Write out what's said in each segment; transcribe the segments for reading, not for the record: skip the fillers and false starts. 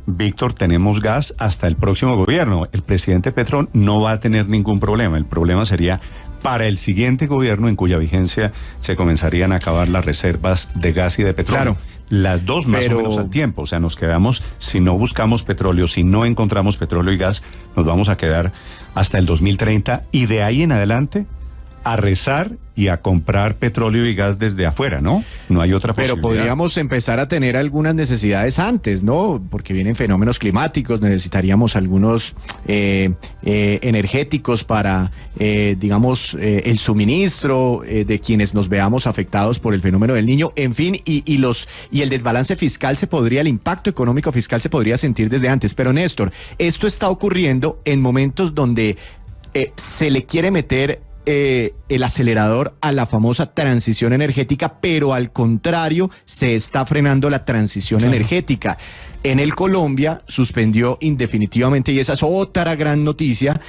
Víctor, tenemos gas hasta el próximo gobierno. El presidente Petro no va a tener ningún problema. El problema sería para el siguiente gobierno, en cuya vigencia se comenzarían a acabar las reservas de gas y de petróleo. Claro. Las dos más o menos al tiempo. O sea, nos quedamos, si no buscamos petróleo, si no encontramos petróleo y gas, nos vamos a quedar hasta el 2030 y de ahí en adelante a rezar y a comprar petróleo y gas desde afuera, ¿no? No hay otra posibilidad. Pero podríamos empezar a tener algunas necesidades antes, ¿no? Porque vienen fenómenos climáticos, necesitaríamos algunos energéticos para, digamos, el suministro de quienes nos veamos afectados por el fenómeno del Niño, en fin, y el desbalance fiscal el impacto económico fiscal se podría sentir desde antes. Pero Néstor, esto está ocurriendo en momentos donde se le quiere meter el acelerador a la famosa transición energética, pero al contrario se está frenando la transición energética. En el Colombia suspendió indefinitivamente, y esa es otra gran noticia,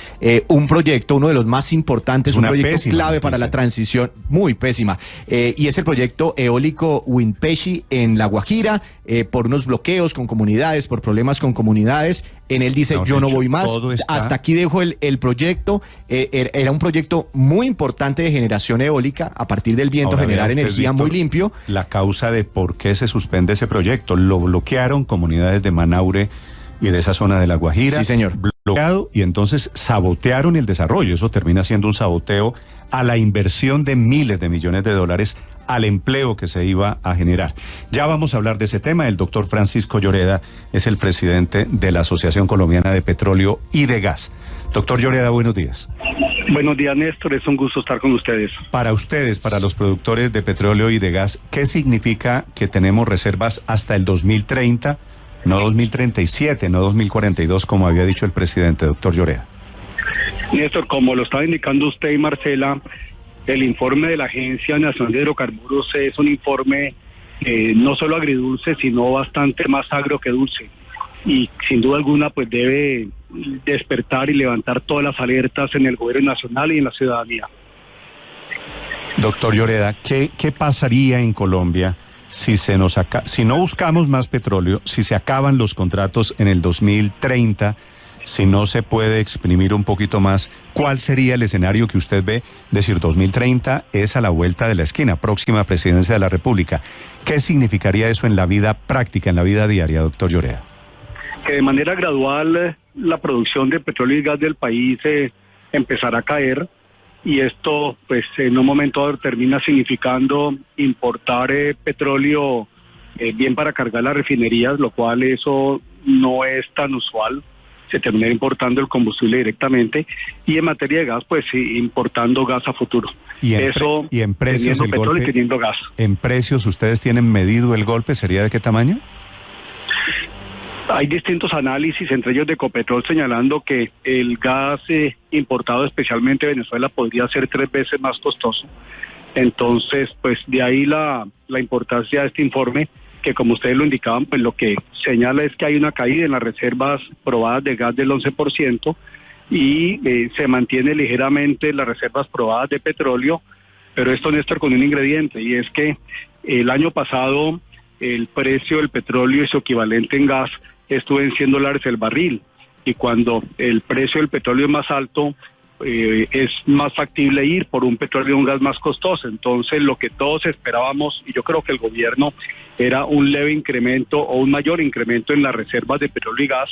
un proyecto, uno de los más importantes, un proyecto clave para la transición, muy pésima, y es el proyecto eólico Windpeshi en La Guajira, por unos bloqueos con comunidades, por problemas con comunidades. En él dice, yo no voy más, hasta aquí dejo el proyecto. Era un proyecto muy importante de generación eólica, a partir del viento. Ahora, generar energía, Víctor, muy limpio. La causa de por qué se suspende ese proyecto, lo bloquearon comunidades de Manaure y de esa zona de La Guajira. Sí, señor. Bloqueado, y entonces sabotearon el desarrollo. Eso termina siendo un saboteo a la inversión de miles de millones de dólares, al empleo que se iba a generar. Ya vamos a hablar de ese tema. El doctor Francisco Lloreda es el presidente de la Asociación Colombiana de Petróleo y de Gas. Doctor Lloreda, buenos días. Buenos días, Néstor. Es un gusto estar con ustedes. Para ustedes, para los productores de petróleo y de gas, ¿qué significa que tenemos reservas hasta el 2030, no 2037, no 2042, como había dicho el presidente, doctor Lloreda? Néstor, como lo estaba indicando usted y Marcela, el informe de la Agencia Nacional de Hidrocarburos es un informe no solo agridulce, sino bastante más agro que dulce. Y sin duda alguna, pues debe despertar y levantar todas las alertas en el gobierno nacional y en la ciudadanía. Doctor Lloreda, ¿qué pasaría en Colombia si si no buscamos más petróleo, si se acaban los contratos en el 2030, si no se puede exprimir un poquito más? ¿Cuál sería el escenario que usted ve? Decir, 2030 es a la vuelta de la esquina, próxima presidencia de la República. ¿Qué significaría eso en la vida práctica, en la vida diaria, doctor Lloreda? Que de manera gradual la producción de petróleo y gas del país empezará a caer, y esto pues en un momento dado termina significando importar petróleo bien para cargar las refinerías, lo cual eso no es tan usual. Se termina importando el combustible directamente, y en materia de gas, pues importando gas a futuro. Y en precios, teniendo petróleo y teniendo gas. ¿En precios ustedes tienen medido el golpe? ¿Sería de qué tamaño? Hay distintos análisis, entre ellos de Ecopetrol, señalando que el gas importado especialmente de Venezuela podría ser 3 veces más costoso. Entonces, pues de ahí la importancia de este informe, que como ustedes lo indicaban, pues lo que señala es que hay una caída en las reservas probadas de gas del 11%, y se mantiene ligeramente las reservas probadas de petróleo, pero esto, Néstor, con un ingrediente, y es que el año pasado el precio del petróleo y su equivalente en gas estuvo en $100 el barril, y cuando el precio del petróleo es más alto, es más factible ir por un petróleo y un gas más costoso. Entonces, lo que todos esperábamos, y yo creo que el gobierno, era un leve incremento o un mayor incremento en las reservas de petróleo y gas,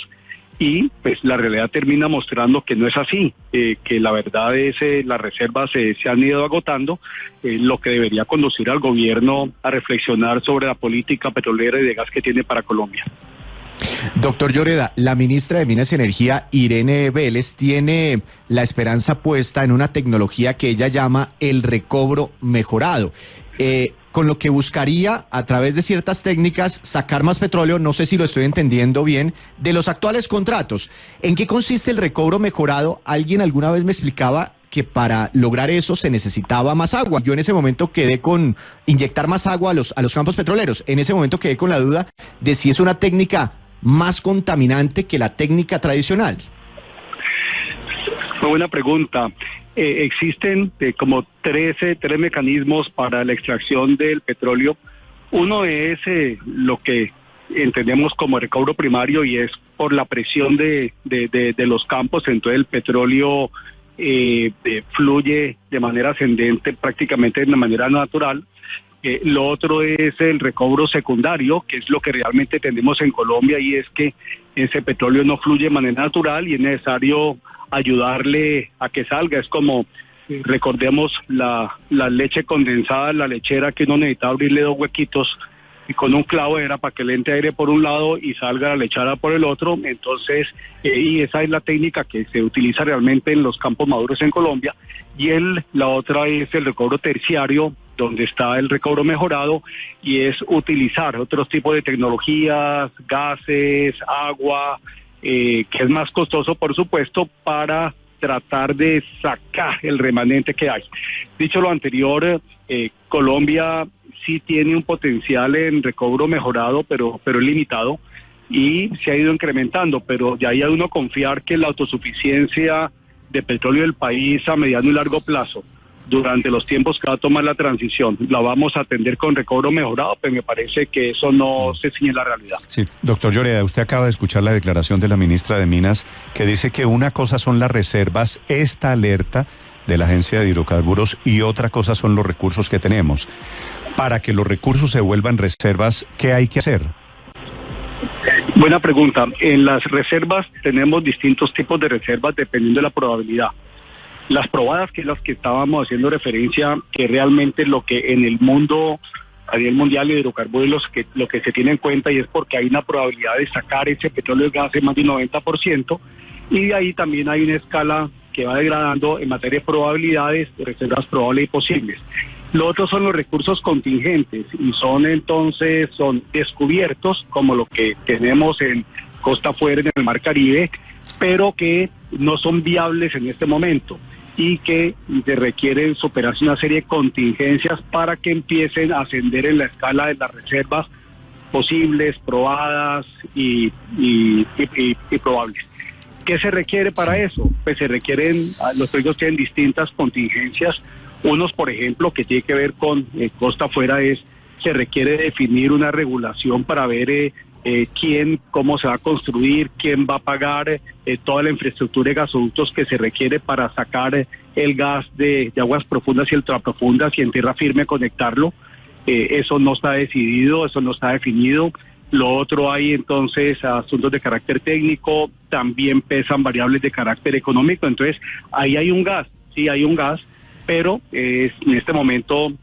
y pues la realidad termina mostrando que no es así, que la verdad es las reservas se han ido agotando, lo que debería conducir al gobierno a reflexionar sobre la política petrolera y de gas que tiene para Colombia. Doctor Lloreda, la ministra de Minas y Energía, Irene Vélez, tiene la esperanza puesta en una tecnología que ella llama el recobro mejorado, con lo que buscaría, a través de ciertas técnicas, sacar más petróleo, no sé si lo estoy entendiendo bien, de los actuales contratos. ¿En qué consiste el recobro mejorado? Alguien alguna vez me explicaba que para lograr eso se necesitaba más agua. Yo en ese momento quedé con inyectar más agua a los campos petroleros. En ese momento quedé con la duda de si es una técnica más contaminante que la técnica tradicional. Muy buena pregunta. Existen como tres mecanismos para la extracción del petróleo. Uno es lo que entendemos como recobro primario, y es por la presión de los campos. Entonces el petróleo fluye de manera ascendente, prácticamente de manera natural. Lo otro es el recobro secundario, que es lo que realmente tenemos en Colombia, y es que ese petróleo no fluye de manera natural y es necesario ayudarle a que salga. Es como, recordemos, la leche condensada, la lechera, que uno necesita abrirle 2 huequitos y con un clavo era para que le entre aire por un lado y salga la lechera por el otro. Entonces, y esa es la técnica que se utiliza realmente en los campos maduros en Colombia. Y la otra es el recobro terciario, donde está el recobro mejorado, y es utilizar otros tipos de tecnologías, gases, agua, que es más costoso, por supuesto, para tratar de sacar el remanente que hay. Dicho lo anterior, Colombia sí tiene un potencial en recobro mejorado, pero es limitado, y se ha ido incrementando, pero ya hay a uno confiar que la autosuficiencia de petróleo del país a mediano y largo plazo, durante los tiempos que va a tomar la transición, la vamos a atender con recobro mejorado, pero me parece que eso no se ciñe la realidad. Sí, doctor Lloreda, usted acaba de escuchar la declaración de la ministra de Minas, que dice que una cosa son las reservas, esta alerta de la Agencia de Hidrocarburos, y otra cosa son los recursos que tenemos. Para que los recursos se vuelvan reservas, ¿qué hay que hacer? Buena pregunta. En las reservas tenemos distintos tipos de reservas dependiendo de la probabilidad. Las probadas, que es las que estábamos haciendo referencia, que realmente lo que en el mundo, a nivel mundial de hidrocarburos, lo que se tiene en cuenta, y es porque hay una probabilidad de sacar ese petróleo y gas de más de 90%, y de ahí también hay una escala que va degradando en materia de probabilidades, de reservas probables y posibles. Lo otro son los recursos contingentes, y son descubiertos, como lo que tenemos en costa afuera, en el Mar Caribe, pero que no son viables en este momento, y que se requieren superarse una serie de contingencias para que empiecen a ascender en la escala de las reservas posibles, probadas y probables. ¿Qué se requiere para eso? Pues se requieren, los proyectos tienen distintas contingencias. Unos, por ejemplo, que tiene que ver con costa afuera, se requiere definir una regulación para ver cómo se va a construir, quién va a pagar toda la infraestructura de gasoductos que se requiere para sacar el gas de aguas profundas y ultraprofundas, y en tierra firme conectarlo. Eso no está decidido, eso no está definido. Lo otro, hay entonces asuntos de carácter técnico, también pesan variables de carácter económico. Entonces ahí hay un gas, sí hay un gas, pero en este momento,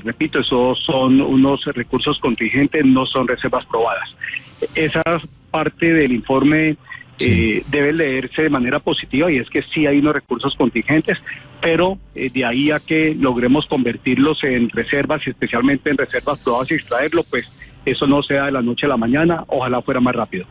repito, esos son unos recursos contingentes, no son reservas probadas. Esa parte del informe debe leerse de manera positiva, y es que sí hay unos recursos contingentes, pero de ahí a que logremos convertirlos en reservas, y especialmente en reservas probadas, y extraerlo, pues eso no sea de la noche a la mañana, ojalá fuera más rápido.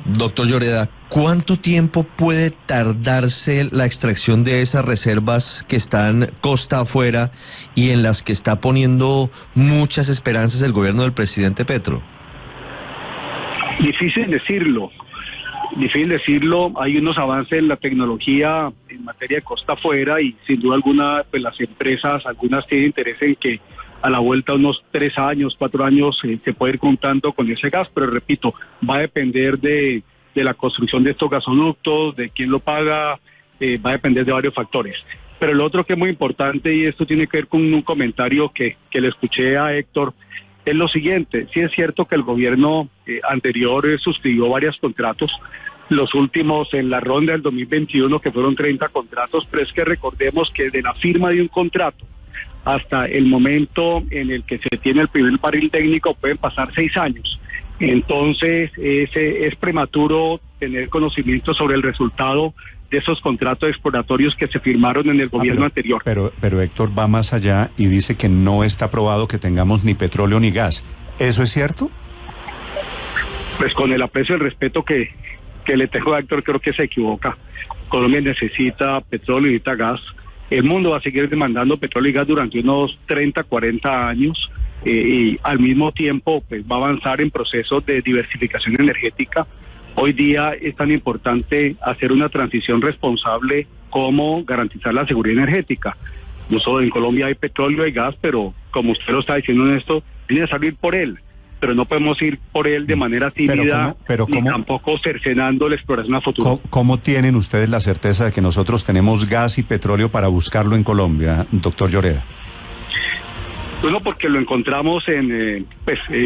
Doctor Lloreda, ¿cuánto tiempo puede tardarse la extracción de esas reservas que están costa afuera y en las que está poniendo muchas esperanzas el gobierno del presidente Petro? Difícil decirlo, hay unos avances en la tecnología en materia de costa afuera, y sin duda alguna, pues las empresas, algunas tienen interés en que a la vuelta de unos 3 años, 4 años, se puede ir contando con ese gas, pero repito, va a depender de la construcción de estos gasoductos, de quién lo paga, va a depender de varios factores. Pero lo otro que es muy importante, y esto tiene que ver con un comentario que le escuché a Héctor, es lo siguiente: sí es cierto que el gobierno anterior suscribió varios contratos, los últimos en la ronda del 2021, que fueron 30 contratos, pero es que recordemos que de la firma de un contrato hasta el momento en el que se tiene el primer barril técnico pueden pasar 6 años. Entonces es prematuro tener conocimiento sobre el resultado de esos contratos exploratorios que se firmaron en el gobierno anterior. Pero Héctor va más allá y dice que no está probado que tengamos ni petróleo ni gas. ¿Eso es cierto? Pues con el aprecio y el respeto que le tengo a Héctor, creo que se equivoca. Colombia necesita petróleo y necesita gas. El mundo va a seguir demandando petróleo y gas durante unos 30, 40 años, y al mismo tiempo pues va a avanzar en procesos de diversificación energética. Hoy día es tan importante hacer una transición responsable como garantizar la seguridad energética. No solo en Colombia hay petróleo y gas, pero como usted lo está diciendo en esto, tiene que salir por él. pero no podemos ir por él de manera tímida, ni tampoco cercenando la exploración a futuro. ¿Cómo tienen ustedes la certeza de que nosotros tenemos gas y petróleo para buscarlo en Colombia, doctor Lloreda? Bueno, porque lo encontramos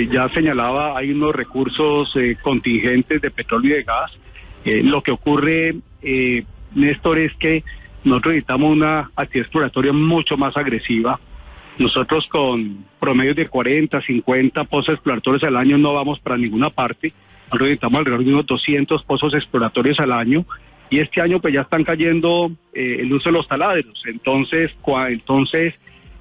ya señalaba, hay unos recursos contingentes de petróleo y de gas. Lo que ocurre, Néstor, es que nosotros necesitamos una actividad exploratoria mucho más agresiva. Nosotros con promedios de 40, 50 pozos exploratorios al año no vamos para ninguna parte. Nosotros necesitamos alrededor de unos 200 pozos exploratorios al año. Y este año pues ya están cayendo el uso de los taladros. Entonces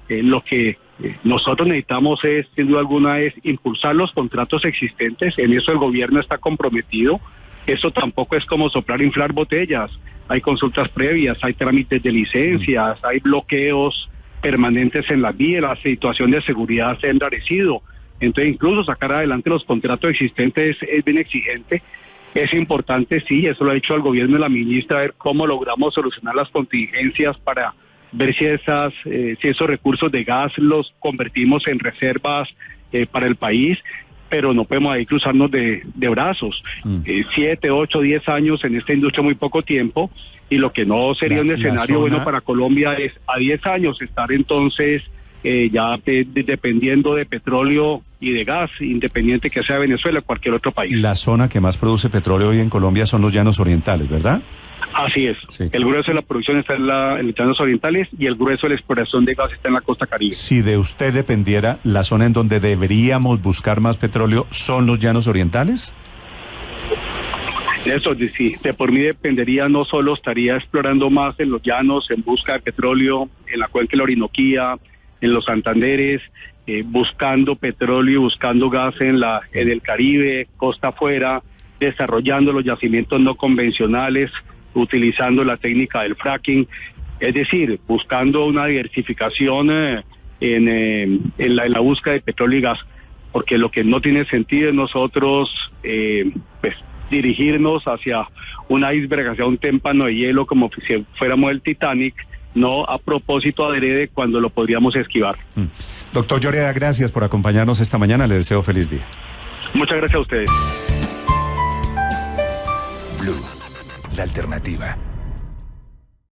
lo que nosotros necesitamos sin duda alguna, es impulsar los contratos existentes. En eso el gobierno está comprometido. Eso tampoco es como soplar, inflar botellas. Hay consultas previas, hay trámites de licencias, hay bloqueos permanentes en las vías, la situación de seguridad se ha enrarecido. Entonces, incluso sacar adelante los contratos existentes es bien exigente. Es importante, sí, eso lo ha dicho el gobierno de la ministra, ver cómo logramos solucionar las contingencias para ver si esos recursos de gas los convertimos en reservas para el país, pero no podemos ahí cruzarnos de brazos. 7, 8, 10 años en esta industria, muy poco tiempo, y lo que no sería un escenario bueno para Colombia es a 10 años estar entonces ya dependiendo de petróleo y de gas, independiente que sea Venezuela o cualquier otro país. La zona que más produce petróleo hoy en Colombia son los llanos orientales, ¿verdad? Así es. Sí. El grueso de la producción está en los llanos orientales y el grueso de la exploración de gas está en la costa caribe. Si de usted dependiera, la zona en donde deberíamos buscar más petróleo son los llanos orientales. Eso, sí, de por mí dependería, no solo estaría explorando más en los llanos en busca de petróleo, en la cuenca de la Orinoquía, en los Santanderes, buscando petróleo y buscando gas en el Caribe, costa afuera, desarrollando los yacimientos no convencionales, utilizando la técnica del fracking, es decir, buscando una diversificación en la búsqueda de petróleo y gas, porque lo que no tiene sentido es nosotros dirigirnos hacia un iceberg, hacia un témpano de hielo como si fuéramos el Titanic, no a propósito adrede cuando lo podríamos esquivar. Doctor Lloreda, gracias por acompañarnos esta mañana, le deseo feliz día. Muchas gracias a ustedes. Blue, la alternativa.